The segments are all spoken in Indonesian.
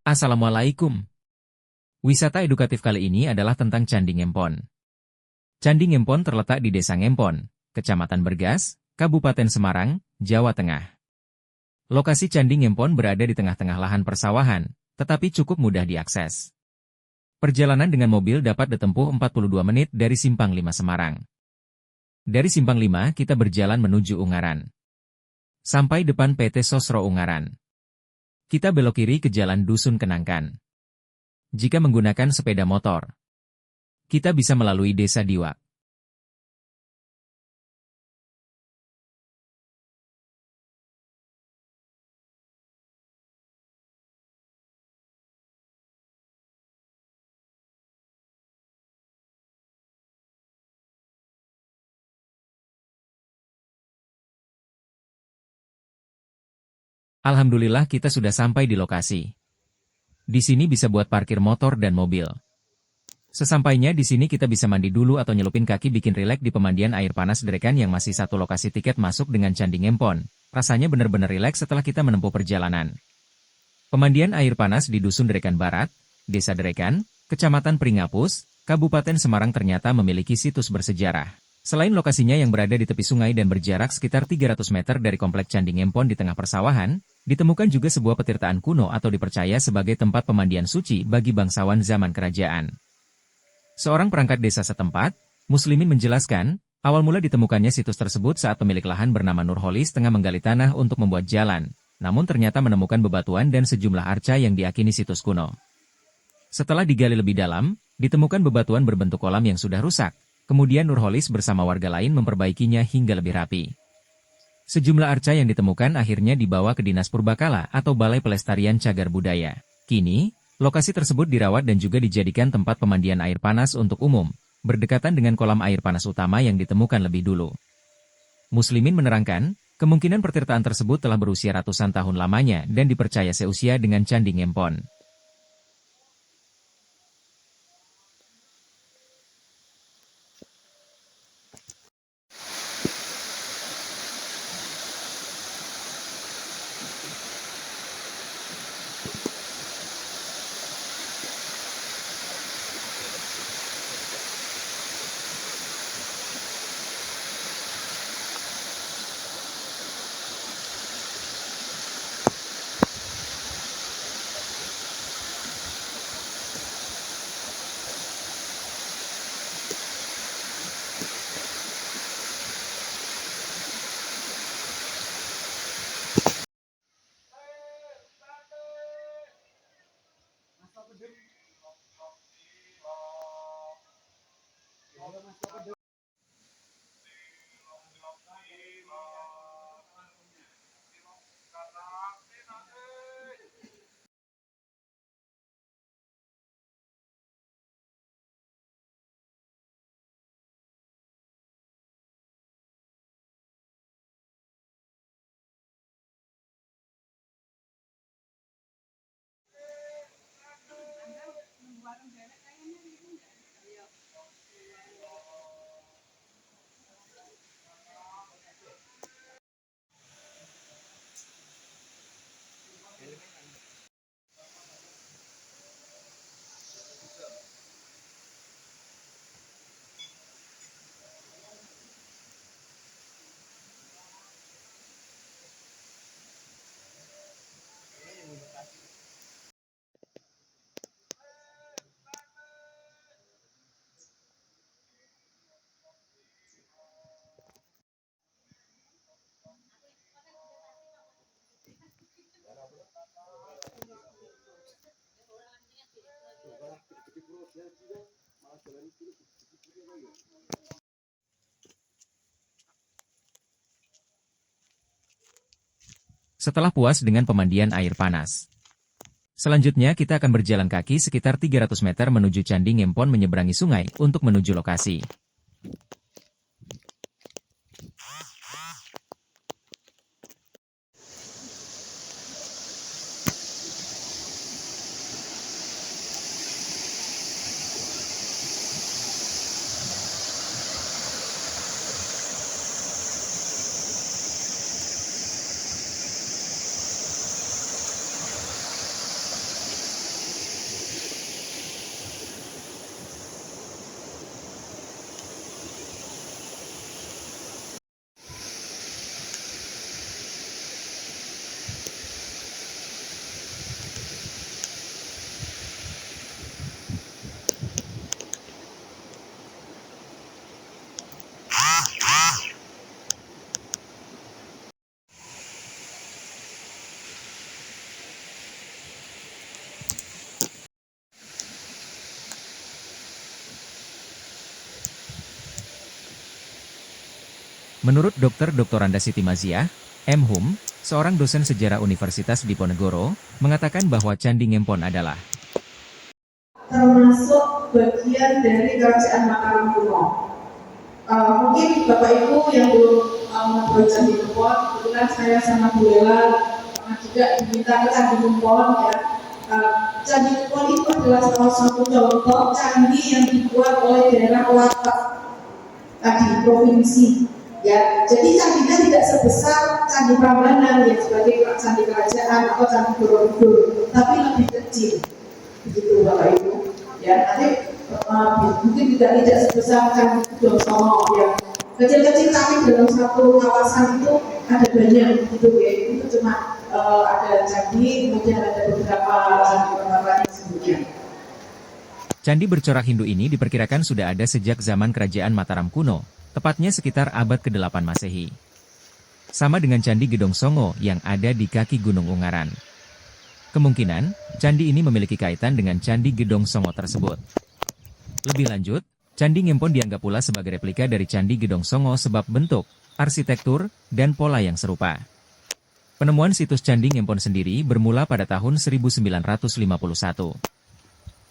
Assalamualaikum. Wisata edukatif kali ini adalah tentang Candi Ngempon. Candi Ngempon terletak di Desa Ngempon, Kecamatan Bergas, Kabupaten Semarang, Jawa Tengah. Lokasi Candi Ngempon berada di tengah-tengah lahan persawahan, tetapi cukup mudah diakses. Perjalanan dengan mobil dapat ditempuh 42 menit dari Simpang 5 Semarang. Dari Simpang 5 kita berjalan menuju Ungaran. Sampai depan PT Sosro Ungaran. Kita belok kiri ke Jalan Dusun Kenangkan. Jika menggunakan sepeda motor, kita bisa melalui Desa Diwak. Alhamdulillah kita sudah sampai di lokasi. Di sini bisa buat parkir motor dan mobil. Sesampainya di sini kita bisa mandi dulu atau nyelupin kaki bikin rileks di pemandian air panas Derekan yang masih satu lokasi tiket masuk dengan Candi Ngempon. Rasanya benar-benar rileks setelah kita menempuh perjalanan. Pemandian air panas di Dusun Derekan Barat, Desa Derekan, Kecamatan Pringapus, Kabupaten Semarang ternyata memiliki situs bersejarah. Selain lokasinya yang berada di tepi sungai dan berjarak sekitar 300 meter dari komplek Candi Ngempon di tengah persawahan, ditemukan juga sebuah petirtaan kuno atau dipercaya sebagai tempat pemandian suci bagi bangsawan zaman kerajaan. Seorang perangkat desa setempat, Muslimin menjelaskan, awal mula ditemukannya situs tersebut saat pemilik lahan bernama Nurholis tengah menggali tanah untuk membuat jalan, namun ternyata menemukan bebatuan dan sejumlah arca yang diakini situs kuno. Setelah digali lebih dalam, ditemukan bebatuan berbentuk kolam yang sudah rusak. Kemudian Nurholis bersama warga lain memperbaikinya hingga lebih rapi. Sejumlah arca yang ditemukan akhirnya dibawa ke Dinas Purbakala atau Balai Pelestarian Cagar Budaya. Kini, lokasi tersebut dirawat dan juga dijadikan tempat pemandian air panas untuk umum, berdekatan dengan kolam air panas utama yang ditemukan lebih dulu. Muslimin menerangkan, kemungkinan pertirtaan tersebut telah berusia ratusan tahun lamanya dan dipercaya seusia dengan Candi Ngempon. Setelah puas dengan pemandian air panas, selanjutnya kita akan berjalan kaki sekitar 300 meter menuju Candi Ngempon menyeberangi sungai untuk menuju lokasi. Menurut Dr. Anda Siti Maziah, M.Hum, seorang dosen sejarah Universitas Diponegoro, mengatakan bahwa Candi Ngempon adalah termasuk bagian dari kerajaan Mataram kuno. Mungkin Bapak Ibu yang belum membuat Candi Ngempon, kebetulan saya sama Bu Lela juga diminta ke Candi Ngempon ya. Candi Ngempon itu adalah salah satu contoh candi yang dibuat oleh daerah Watak tadi provinsi. Ya, jadi candinya tidak sebesar Candi Prambanan yang sebagai candi kerajaan atau Candi Borobudur, tapi lebih kecil, begitu Bapak Ibu. Ya, nanti mungkin tidak sebesar Candi Gedongsono yang kecil-kecil, tapi dalam satu kawasan itu ada banyak, gitu ya. Itu cuma ada candi, kemudian ada beberapa candi yang sebelumnya. Candi bercorak Hindu ini diperkirakan sudah ada sejak zaman Kerajaan Mataram kuno, tepatnya sekitar abad ke-8 Masehi. Sama dengan Candi Gedong Songo yang ada di kaki Gunung Ungaran. Kemungkinan, candi ini memiliki kaitan dengan Candi Gedong Songo tersebut. Lebih lanjut, Candi Ngempon dianggap pula sebagai replika dari Candi Gedong Songo sebab bentuk, arsitektur, dan pola yang serupa. Penemuan situs Candi Ngempon sendiri bermula pada tahun 1951.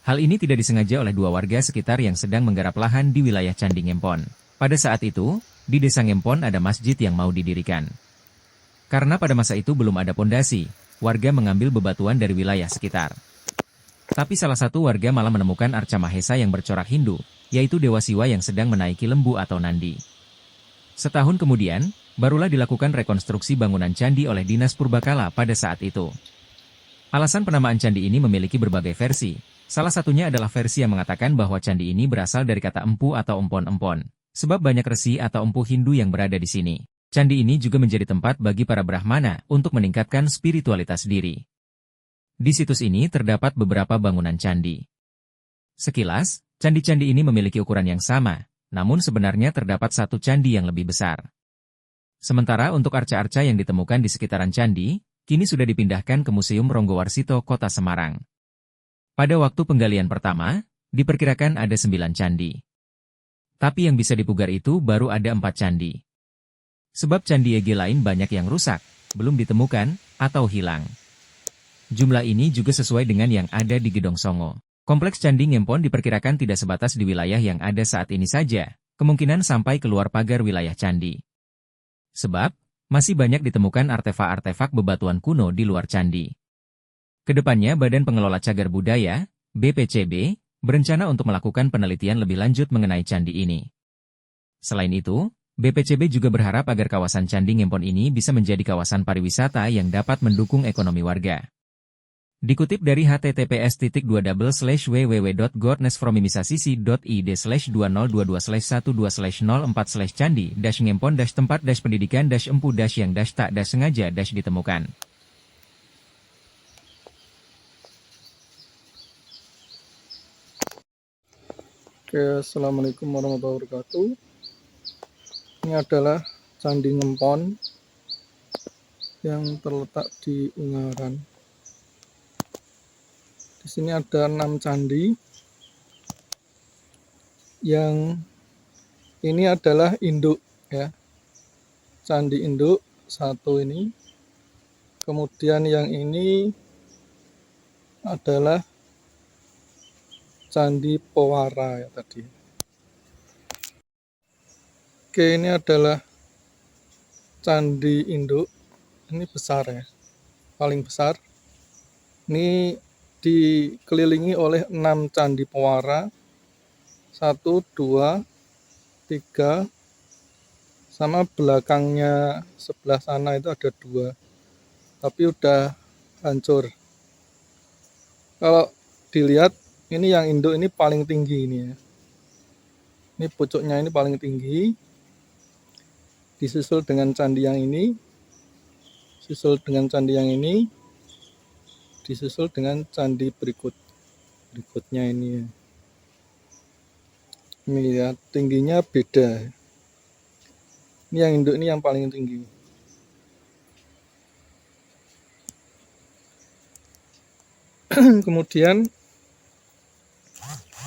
Hal ini tidak disengaja oleh dua warga sekitar yang sedang menggarap lahan di wilayah Candi Ngempon. Pada saat itu, di desa Ngempon ada masjid yang mau didirikan. Karena pada masa itu belum ada pondasi, warga mengambil bebatuan dari wilayah sekitar. Tapi salah satu warga malah menemukan arca Mahesa yang bercorak Hindu, yaitu Dewa Siwa yang sedang menaiki lembu atau nandi. Setahun kemudian, barulah dilakukan rekonstruksi bangunan candi oleh Dinas Purbakala pada saat itu. Alasan penamaan candi ini memiliki berbagai versi. Salah satunya adalah versi yang mengatakan bahwa candi ini berasal dari kata empu atau empon-empon, sebab banyak resi atau empu Hindu yang berada di sini. Candi ini juga menjadi tempat bagi para Brahmana untuk meningkatkan spiritualitas diri. Di situs ini terdapat beberapa bangunan candi. Sekilas, candi-candi ini memiliki ukuran yang sama, namun sebenarnya terdapat satu candi yang lebih besar. Sementara untuk arca-arca yang ditemukan di sekitaran candi, kini sudah dipindahkan ke Museum Ronggowarsito, Kota Semarang. Pada waktu penggalian pertama, diperkirakan ada 9 candi. Tapi yang bisa dipugar itu baru ada 4 candi. Sebab candi Ege lain banyak yang rusak, belum ditemukan, atau hilang. Jumlah ini juga sesuai dengan yang ada di Gedong Songo. Kompleks Candi Ngempon diperkirakan tidak sebatas di wilayah yang ada saat ini saja, kemungkinan sampai keluar pagar wilayah candi. Sebab, masih banyak ditemukan artefak-artefak bebatuan kuno di luar candi. Kedepannya Badan Pengelola Cagar Budaya, BPCB, berencana untuk melakukan penelitian lebih lanjut mengenai candi ini. Selain itu, BPCB juga berharap agar kawasan Candi Ngempon ini bisa menjadi kawasan pariwisata yang dapat mendukung ekonomi warga. Dikutip dari https://www.gornesfromimisasisi.id/2012/1/0empat/candi-ngempon-tempat-pendidikan-empu-yang tak ditemukan. Oke, assalamualaikum warahmatullahi wabarakatuh. Ini adalah Candi Ngempon yang terletak di Ungaran. Di sini ada 6 candi. Yang ini adalah induk ya. Candi induk satu ini. Kemudian yang ini adalah Candi Powara ya tadi. Oke, ini adalah candi induk. Ini besar ya. Paling besar. Ini dikelilingi oleh 6 candi Powara. 1, 2, 3. Sama belakangnya sebelah sana itu ada 2. Tapi udah hancur. Kalau dilihat ini yang induk ini paling tinggi ini ya. Ini pucuknya ini paling tinggi. Disusul dengan candi yang ini. Disusul dengan candi yang ini. Disusul dengan candi berikutnya ini ya. Ini ya, tingginya beda. Ini yang induk ini yang paling tinggi. Kemudian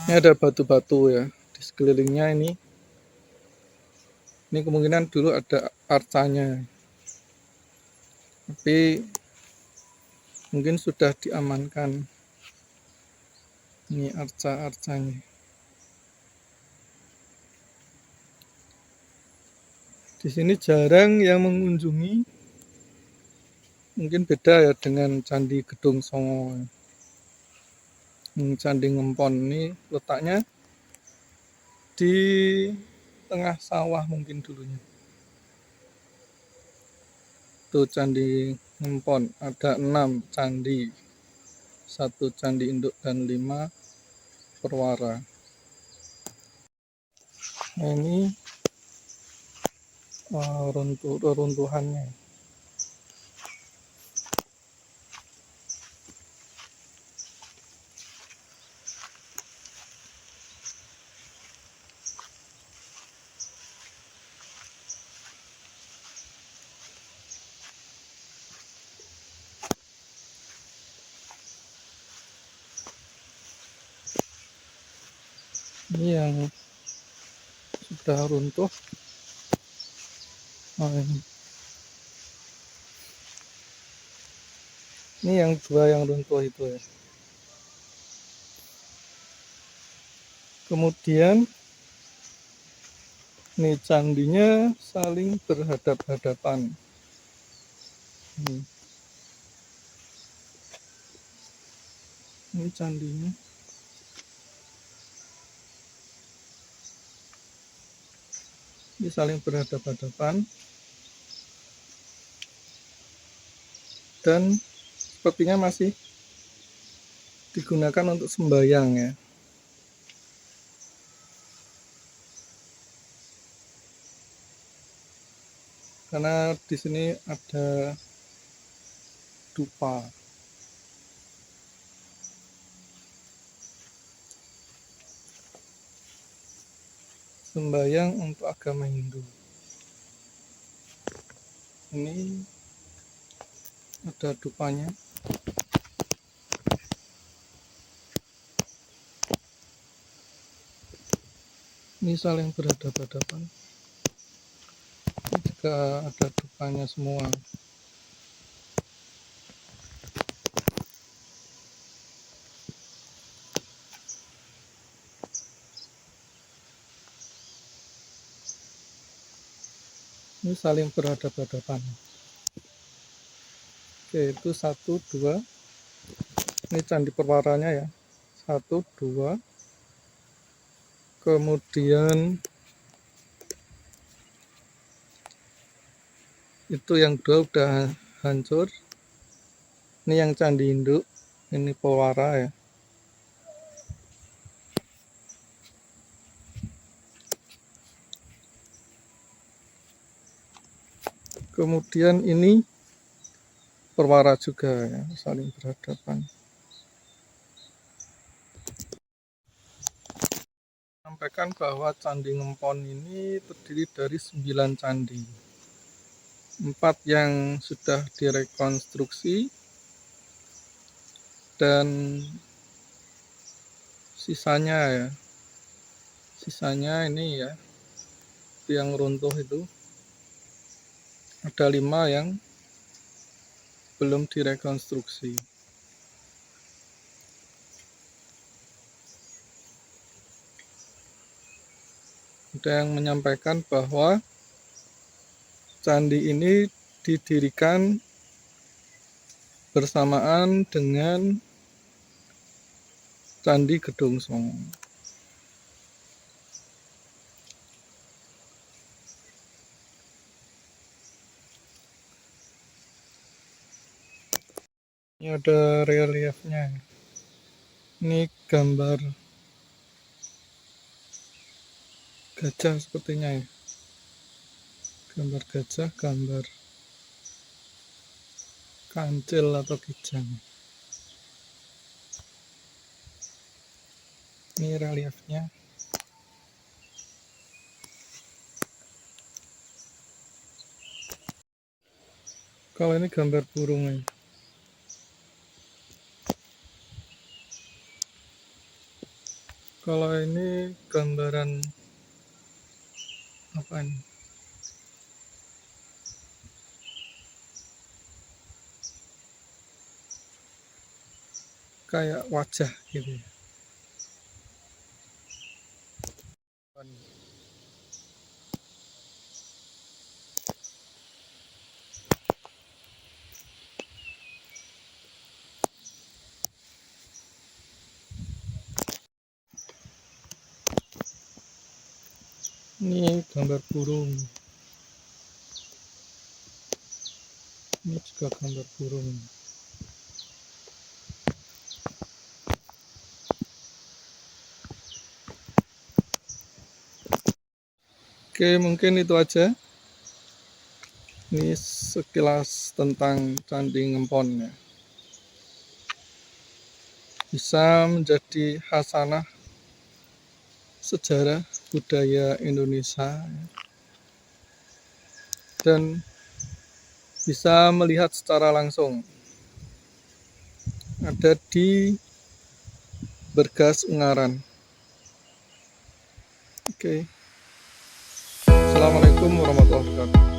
ini ada batu-batu ya di sekelilingnya ini. Ini kemungkinan dulu ada arcanya, tapi mungkin sudah diamankan. Ini arca-arcanya. Di sini jarang yang mengunjungi, mungkin beda ya dengan Candi Gedong Songo. Candi Ngempon ini letaknya di tengah sawah mungkin dulunya. Tuh Candi Ngempon, ada 6 candi, 1 candi induk dan 5 perwara. Nah, ini runtuhannya. Ini yang sudah runtuh. Nah, ini yang 2 yang runtuh itu ya. Kemudian ini candinya saling berhadap-hadapan. Ini candinya. Ini saling berhadap-hadapan. Dan sepertinya masih digunakan untuk sembahyang ya. Karena di sini ada dupa. Sembahyang untuk agama Hindu. Ini ada dupanya. Ini saling berhadapan-hadapan. Ini juga ada dupanya semua. Ini saling berhadapan-hadapan. Oke, itu 1, 2. Ini candi perwaranya ya. 1, 2. Kemudian itu yang 2 udah hancur. Ini yang candi induk. Ini pewara ya. Kemudian ini perwara juga ya, saling berhadapan. Sampaikan bahwa Candi Ngempon ini terdiri dari 9 candi. 4 yang sudah direkonstruksi dan sisanya ini ya, itu yang runtuh itu. Ada 5 yang belum direkonstruksi. Ada yang menyampaikan bahwa candi ini didirikan bersamaan dengan Candi Gedong Songo. Ini ada reliefnya. Ini gambar gajah sepertinya ya. Gambar gajah, gambar kancil atau kijang. Ini reliefnya. Kalau ini gambar burung ya. Kalau ini gambaran apa ini? kayak wajah gitu ya. Ini gambar burung. Ini juga gambar burung. Oke, mungkin itu aja. Ini sekilas tentang Candi Ngempon ya. Bisa menjadi khasanah sejarah budaya Indonesia dan bisa melihat secara langsung. Ada di Bergas Ungaran. Oke. Assalamualaikum warahmatullahi wabarakatuh.